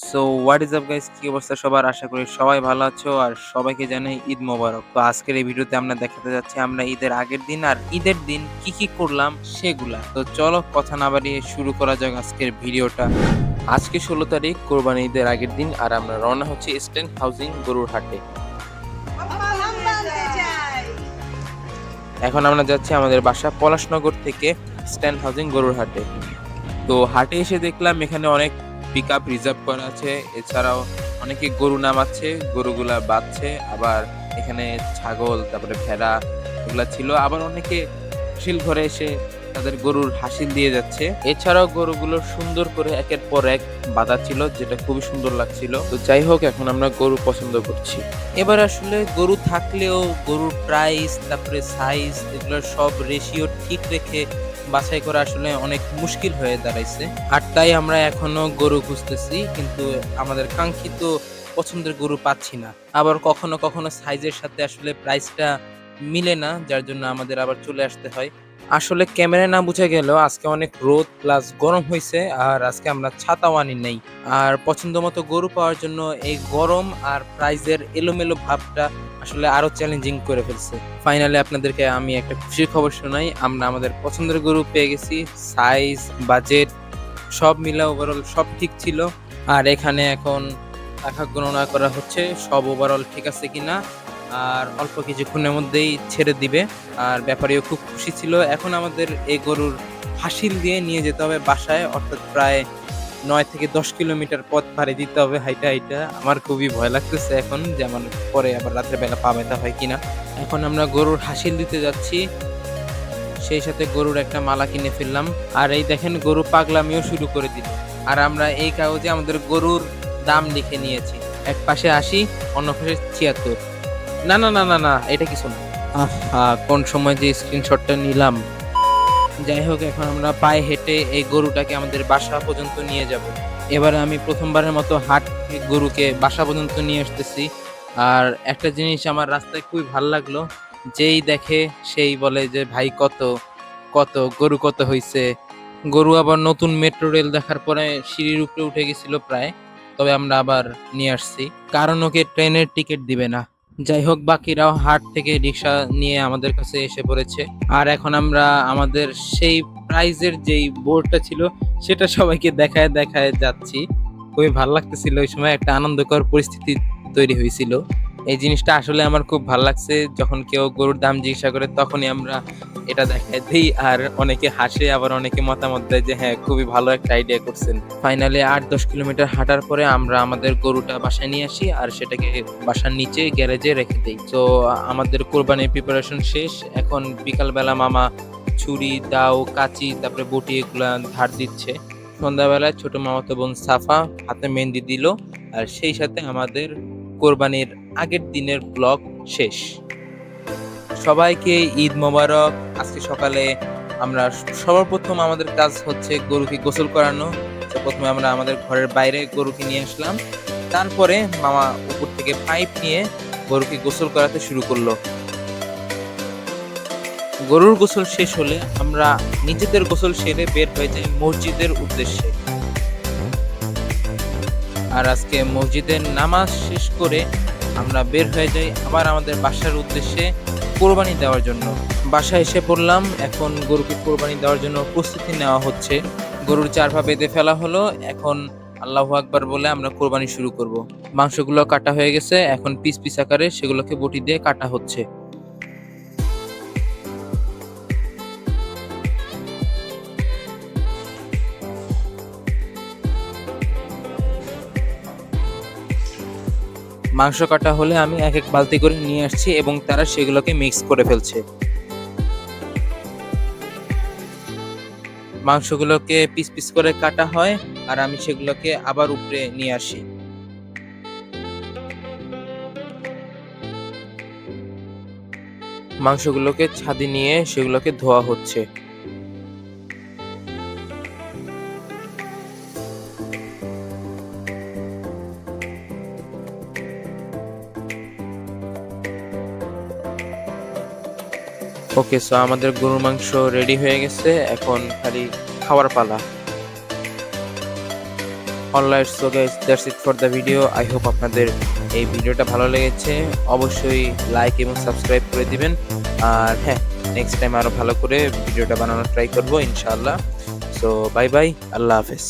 So what is up guys, কি অবস্থা সবার? আশা করি সবাই ভালো আছো আর সবাইকে জানাই ঈদ মোবারক। তো আজকের এই ভিডিওতে আমরা দেখাতে যাচ্ছি আমরা ঈদের আগের দিন আর ঈদের দিন কি কি করলাম সেগুলা। তো চলো কথা না বাড়িয়ে শুরু করা যাক আজকের ভিডিওটা। আজকে 16 তারিখ, কোরবানি ঈদের আগের দিন, আর আমরা রওনা হচ্ছি ইস্টার্ন হাউজিং গরুর হাটে। এখন আমরা যাচ্ছি আমাদের বাসা পলাশনগর থেকে ইস্টার্ন হাউজিং গরুর হাটে। তো হাটে এসে দেখলাম এখানে অনেক পিকআপ রিজার্ভ করা আছে, এছাড়াও অনেকে গরু নামাচ্ছে, গরুগুলা বাঁধছে, আবার এখানে ছাগল, তারপরে ভেড়া এগুলা ছিল, আবার অনেকে হাসিল ঘরে এসে তাদের গরুর হাসিল দিয়ে যাচ্ছে। এছাড়াও গরুগুলো সুন্দর করে একের পর এক বাঁধা ছিল, যেটা খুবই সুন্দর লাগছিল। তো যাই হোক, এখন আমরা গরু পছন্দ করছি। এবার আসলে গরু থাকলেও গরুর প্রাইস, তারপরে সাইজ, এগুলোর সব রেশিও ঠিক রেখে বাছাই করা আসলে অনেক মুশকিল হয়ে দাঁড়াইছে। আর তাই আমরা এখনো গরু খুঁজতেছি, কিন্তু আমাদের কাঙ্ক্ষিত পছন্দের গরু পাচ্ছি না। আবার কখনো কখনো সাইজের সাথে আসলে প্রাইসটা মিলে না, যার জন্য আমাদের আবার চলে আসতে হয়। আসলে ক্যামেরায় না বোঝা গেলেও আজকে অনেক রোদ প্লাস গরম হয়েছে, আর আজকে আমরা ছাতাও আনি নাই। আর পছন্দ মতো গরু পাওয়ার জন্য এই গরম আর প্রাইজের এলোমেলো ভাবটা আসলে আরো চ্যালেঞ্জিং করে ফেলছে। ফাইনালি আপনাদেরকে আমি একটা খুশির খবর শোনাই, আমরা আমাদের পছন্দের গরু পেয়ে গেছি। সাইজ, বাজেট সব মিলা ওভারঅল সব ঠিক ছিল। আর এখানে এখন টাকা গণনা করা হচ্ছে সব ওভারঅল ঠিক আছে কিনা, আর অল্প কিছুক্ষণের মধ্যেই ছেড়ে দিবে। আর ব্যাপারীও খুব খুশি ছিল। এখন আমাদের এই গরুর হাসিল দিয়ে নিয়ে যেতে হবে বাসায়, অর্থাৎ প্রায় 9 থেকে 10 কিলোমিটার পথ পাড়ি দিতে হবে হাইটা হাইটা। আমার খুবই ভয় লাগতেছে এখন, যে আমার পরে আবার রাতের বেলা পা ব্যথা হয় কিনা। এখন আমরা গরুর হাসিল দিতে যাচ্ছি, সেই সাথে গরুর একটা মালা কিনে ফেললাম। আর এই দেখেন, গরু পাগলামিও শুরু করে দিল। আর আমরা এই কাগজে আমাদের গরুর দাম লিখে নিয়েছি, এক পাশে 80, অন্য পাশে 76। না না না না না, এটা কিছু না। আহা, কোন সময় যে স্ক্রিনশটটা নিলাম। যাই হোক, এখন আমরা পায়ে হেঁটে এই গরুটাকে আমাদের বাসা পর্যন্ত নিয়ে যাব। এবারে আমি প্রথমবারের মতো হাট থেকে গরুকে বাসা পর্যন্ত নিয়ে আসতেছি। আর একটা জিনিস আমার রাস্তায় খুবই ভালো লাগলো, যেই দেখে সেই বলে যে ভাই কত কত গরু কত হইছে। গরু আবার নতুন মেট্রো রেল দেখার পরে সিঁড়ির উপরে উঠে গেছিল প্রায়। তবে আমরা আবার নিয়ে আসছি, কারণ ওকে ট্রেনের টিকিট দিবে না। যাই হোক, বাকিরাও হাট থেকে রিক্সা নিয়ে আমাদের কাছে এসে পড়েছে। আর এখন আমরা আমাদের সেই প্রাইজের যেই বোর্ডটা ছিল সেটা সবাইকে দেখায় দেখায় যাচ্ছি। খুবই ভালো লাগতেছিল, ওই সময় একটা আনন্দকর পরিস্থিতি তৈরি হয়েছিল। এই জিনিসটা আসলে আমার খুব ভালো লাগছে, যখন কেউ গরুর দাম জিজ্ঞাসা করে তখনই আমরা এটা দেখায় দিই, আর অনেকে হাসে, আবার অনেকে মতামত দেয় যে হ্যাঁ, খুবই ভালো একটা আইডিয়া করছেন। ফাইনালি 8-10 কিলোমিটার হাঁটার পরে আমরা আমাদের গরুটা বাসায় নিয়ে আসি, আর সেটাকে বাসার নিচে গ্যারেজে রেখে দিই। তো আমাদের কোরবানির প্রিপারেশন শেষ। এখন বিকালবেলা মামা ছুরি, দাও, কাঁচি, তারপরে বটি এগুলা ধার দিচ্ছে। সন্ধ্যাবেলায় ছোট মামাতো বোন সাফা হাতে মেহেন্দি দিল। আর সেই সাথে আমাদের কোরবানির আগের দিনের ব্লগ শেষ। সবাইকে ঈদ মোবারক। আজকে সকালে আমরা সবার প্রথম আমাদের কাজ হচ্ছে গরুকে গোসল করানো। তো প্রথমে আমরা আমাদের ঘরের বাইরে গরুকে নিয়ে আসলাম, তারপরে মামা উপর থেকে পাইপ নিয়ে গরুকে গোসল করাতে শুরু করলো। গরুর গোসল শেষ হলে আমরা নিজেদের গোসল সেরে বের হয়ে যাই মসজিদের উদ্দেশ্যে। আর আজকে মসজিদের নামাজ শেষ করে আমরা বের হয়ে যাই আবার আমাদের বাসার উদ্দেশ্যে কোরবানি দেওয়ার জন্য। বাসায় এসে পড়লাম, এখন গরুকে কোরবানি দেওয়ার জন্য প্রস্তুতি নেওয়া হচ্ছে। গরুর 4 পা বেঁধে ফেলা হলো, এখন আল্লাহু আকবার বলে আমরা কোরবানি শুরু করব। মাংসগুলো কাটা হয়ে গেছে, এখন পিস পিস আকারে সেগুলোকে বটি দিয়ে কাটা হচ্ছে। মাংস কাটা হলে আমি এক এক বালতি করে নিয়ে আসছি এবং তারা সেগুলোকে মিক্স করে ফেলছে। মাংসগুলোকে পিস পিস করে কাটা হয়, আর আমি সেগুলোকে আবার উপরে নিয়ে আসি। মাংসগুলোকে ছাদে নিয়ে সেগুলোকে ধোয়া হচ্ছে। ওকে, সো আমাদের গরুর মাংস রেডি হয়ে গেছে, এখন খালি খাওয়ার পালা। Alright, so guys that's it for the video. I hope আপনাদের এই ভিডিওটা ভালো লেগেছে। অবশ্যই লাইক এবং সাবস্ক্রাইব করে দিবেন। আর হ্যাঁ, নেক্সট টাইম আরো ভালো করে ভিডিওটা বানানোর ট্রাই করব ইনশাআল্লাহ। সো বাই বাই, আল্লাহ হাফেজ।